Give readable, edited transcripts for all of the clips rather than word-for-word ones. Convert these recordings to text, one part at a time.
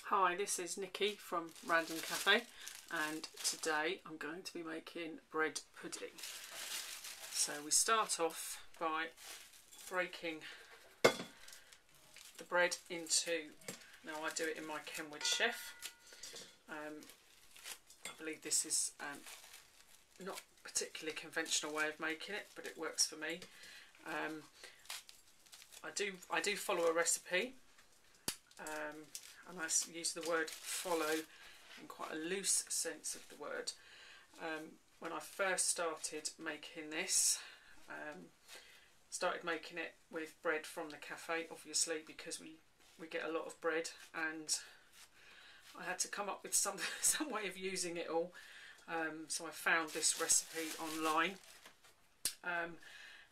Hi, this is Nikki from Random Cafe, and today I'm going to be making bread pudding. So we start off by breaking the bread into, now I do it in my Kenwood Chef. I believe this is not a particularly conventional way of making it, but it works for me. I do follow a recipe. And I use the word follow in quite a loose sense of the word. When I first started making this, started making it with bread from the cafe, obviously, because we get a lot of bread, and I had to come up with some way of using it all. So I found this recipe online.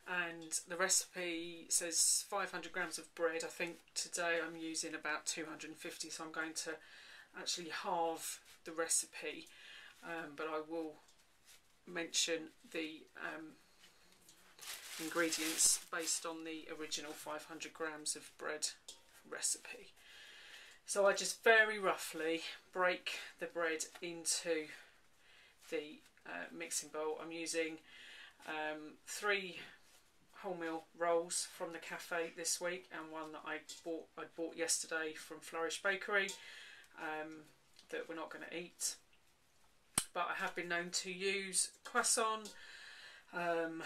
And the recipe says 500 grams of bread. I think today I'm using about 250, so I'm going to actually halve the recipe, but I will mention the ingredients based on the original 500 grams of bread recipe. So I just very roughly break the bread into the mixing bowl. I'm using 3 wholemeal rolls from the cafe this week, and one that I bought yesterday from Flourish Bakery that we're not going to eat. But I have been known to use croissant, panettone,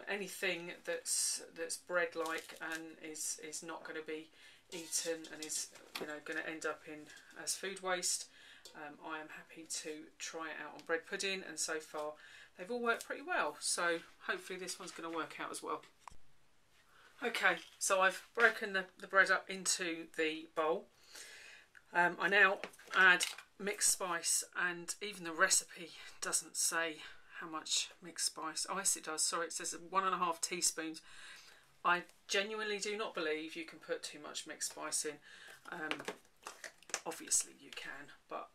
anything that's bread-like and is not going to be eaten and is going to end up in as food waste. I am happy to try it out on bread pudding, and so far they've all worked pretty well, so hopefully this one's going to work out as well. Okay, so I've broken the bread up into the bowl. I now add mixed spice, and even the recipe doesn't say how much mixed spice. Oh yes, it does. Sorry, it says 1.5 teaspoons. I genuinely do not believe you can put too much mixed spice in. Obviously you can, but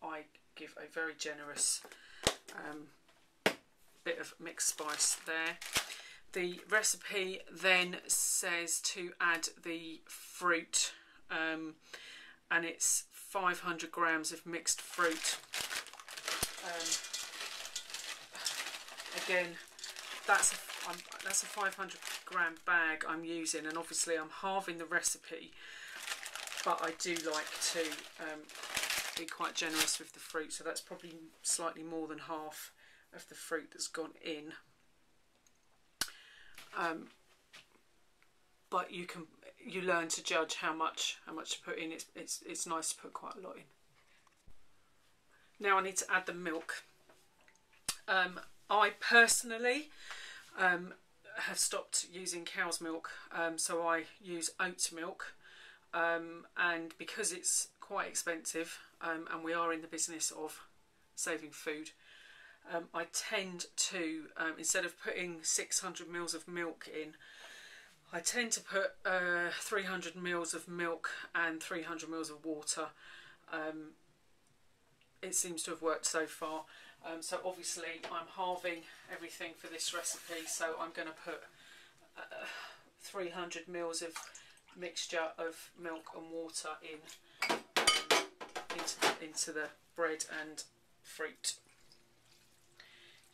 I give a very generous bit of mixed spice there. The recipe then says to add the fruit, and it's 500 grams of mixed fruit. Again, that's a 500 gram bag I'm using, and obviously I'm halving the recipe, but I do like to be quite generous with the fruit, so that's probably slightly more than half of the fruit that's gone in. But you learn to judge how much to put in. It's nice to put quite a lot in. Now I need to add the milk. I personally have stopped using cow's milk, so I use oat milk. And because it's quite expensive, and we are in the business of saving food, I tend to, instead of putting 600 mils of milk in, I tend to put 300 mils of milk and 300 mils of water. It seems to have worked so far. So obviously I'm halving everything for this recipe, so I'm going to put 300 mils of mixture of milk and water in into the bread and fruit.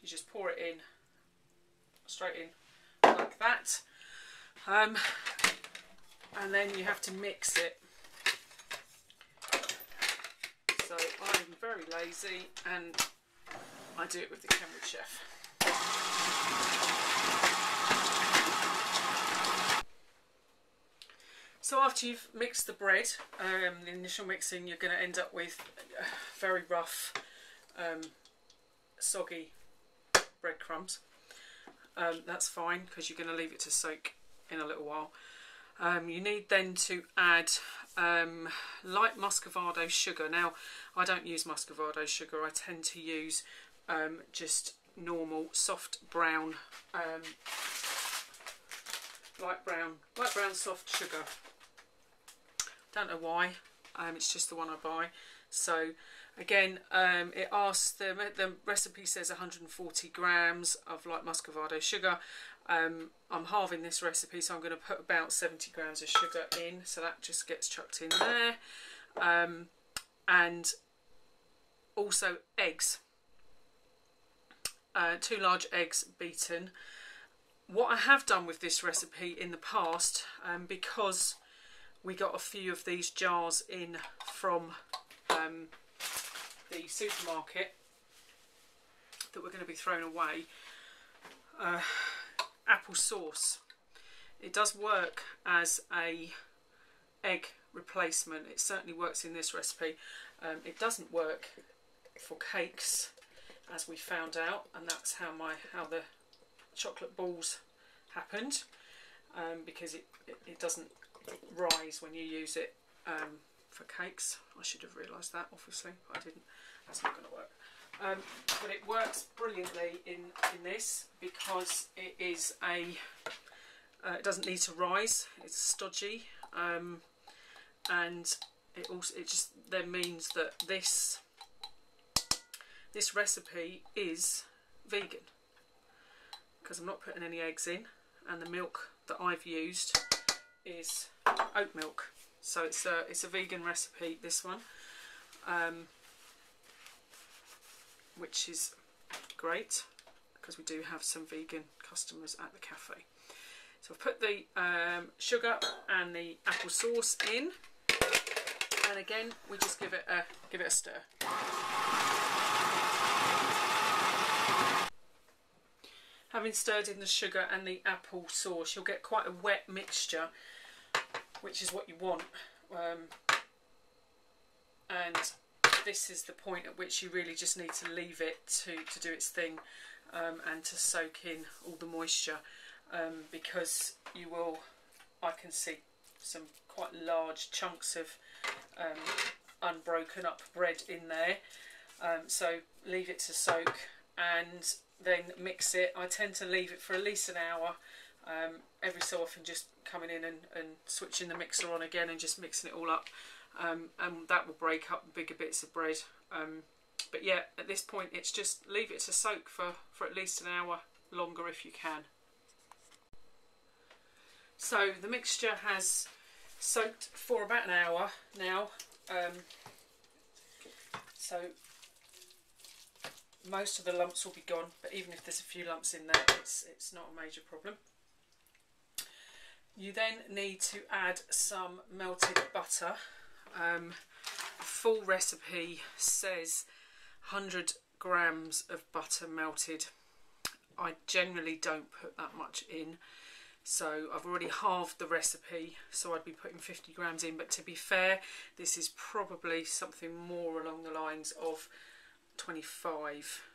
You just pour it in, straight in like that, and then you have to mix it. So I'm very lazy and I do it with the Kenwood Chef. So after you've mixed the bread, the initial mixing, you're going to end up with very rough, soggy breadcrumbs. That's fine, because you're going to leave it to soak in a little while. You need then to add light muscovado sugar. Now I don't use muscovado sugar, I tend to use just normal soft brown, light brown soft sugar. Don't know why, it's just the one I buy. So Again, it asks, the recipe says 140 grams of light muscovado sugar. I'm halving this recipe, so I'm going to put about 70 grams of sugar in, so that just gets chucked in there. And also eggs, 2 large eggs beaten. What I have done with this recipe in the past, because we got a few of these jars in from the supermarket that we're going to be thrown away, apple sauce. It does work as a egg replacement. It certainly works in this recipe. It doesn't work for cakes, as we found out, and that's how the chocolate balls happened, because it doesn't rise when you use it for cakes. I should have realised that, obviously, but I didn't. That's not going to work. But it works brilliantly in this, because it is it doesn't need to rise. It's stodgy, and it just then means that this recipe is vegan, because I'm not putting any eggs in, and the milk that I've used is oat milk. So it's a vegan recipe, this one, which is great, because we do have some vegan customers at the cafe. So I've put the sugar and the apple sauce in, and again we just give it a stir. Having stirred in the sugar and the apple sauce, you'll get quite a wet mixture, which is what you want. And this is the point at which you really just need to leave it to do its thing, and to soak in all the moisture, because you will, I can see some quite large chunks of unbroken up bread in there. So leave it to soak and then mix it. I tend to leave it for at least an hour, every so often just coming in and switching the mixer on again and just mixing it all up, and that will break up bigger bits of bread. But yeah, at this point it's just leave it to soak for at least an hour, longer if you can. So the mixture has soaked for about an hour now, so most of the lumps will be gone, but even if there's a few lumps in there, it's not a major problem. You then need to add some melted butter. Full recipe says 100 grams of butter melted. I generally don't put that much in, so I've already halved the recipe, so I'd be putting 50 grams in, but to be fair, this is probably something more along the lines of 25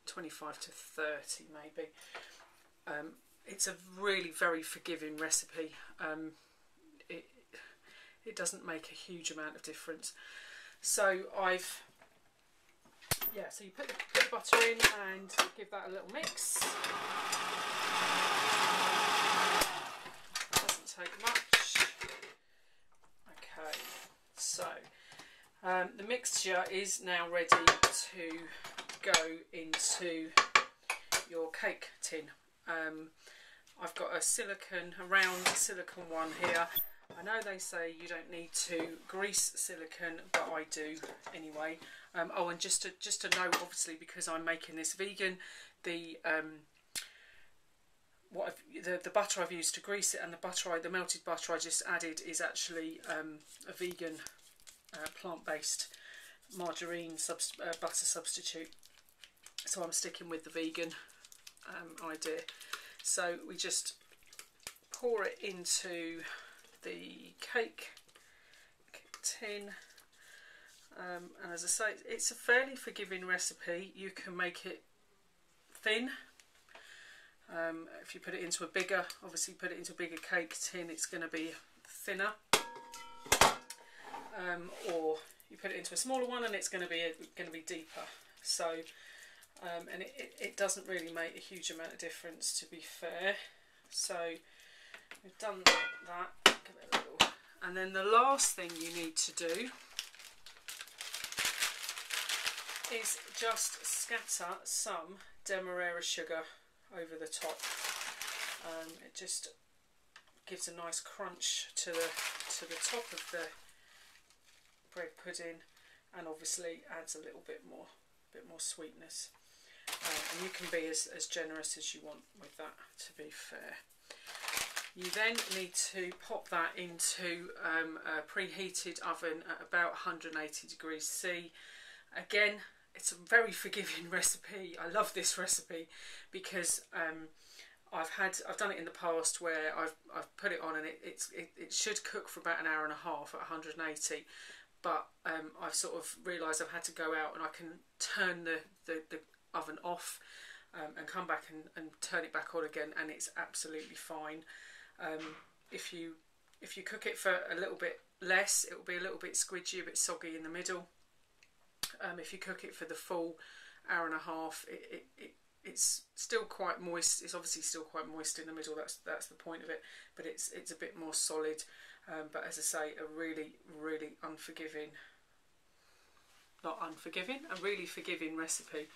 to 30 maybe. It's a really very forgiving recipe. It doesn't make a huge amount of difference. So so you put the butter in and give that a little mix. Doesn't take much. Okay, so the mixture is now ready to go into your cake tin. I've got a round silicone one here. I know they say you don't need to grease silicone, but I do anyway. Oh, and just a note, obviously, because I'm making this vegan, the butter I've used to grease it and the melted butter I just added is actually a vegan plant-based margarine butter substitute. So I'm sticking with the vegan idea. So we just pour it into the cake tin, and as I say, it's a fairly forgiving recipe. You can make it thin. If you put it into a bigger, obviously put it into a bigger cake tin, it's going to be thinner, or you put it into a smaller one and it's going to be deeper. So and it doesn't really make a huge amount of difference, to be fair. So we've done that. Give it a little. And then the last thing you need to do is just scatter some demerara sugar over the top. It just gives a nice crunch to the top of the bread pudding, and obviously adds a little bit more sweetness. And you can be as generous as you want with that, to be fair. You then need to pop that into a preheated oven at about 180 degrees C. Again, it's a very forgiving recipe. I love this recipe because I've done it in the past where I've put it on and it should cook for about an hour and a half at 180. But I've sort of realised I've had to go out, and I can turn the oven off and come back and turn it back on again, and it's absolutely fine. If you cook it for a little bit less, it will be a little bit squidgy, a bit soggy in the middle. If you cook it for the full hour and a half, it's still quite moist. It's obviously still quite moist in the middle. That's the point of it. But it's a bit more solid. But as I say, a really unforgiving, not unforgiving, a really forgiving recipe.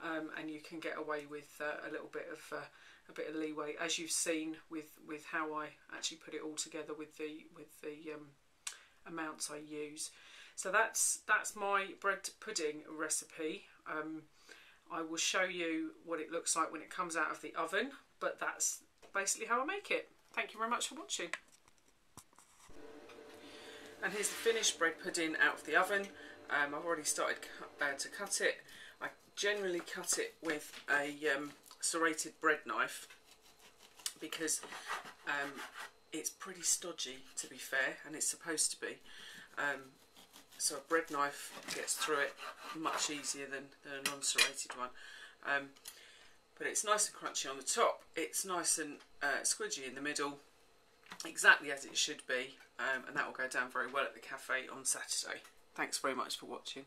And you can get away with a little bit of leeway, as you've seen with how I actually put it all together with the amounts I use. So that's my bread pudding recipe. I will show you what it looks like when it comes out of the oven, but that's basically how I make it. Thank you very much for watching. And here's the finished bread pudding out of the oven. I've already started to cut it. I generally cut it with a serrated bread knife because it's pretty stodgy, to be fair, and it's supposed to be. So a bread knife gets through it much easier than a non-serrated one. But it's nice and crunchy on the top. It's nice and squidgy in the middle, exactly as it should be. And that will go down very well at the cafe on Saturday. Thanks very much for watching.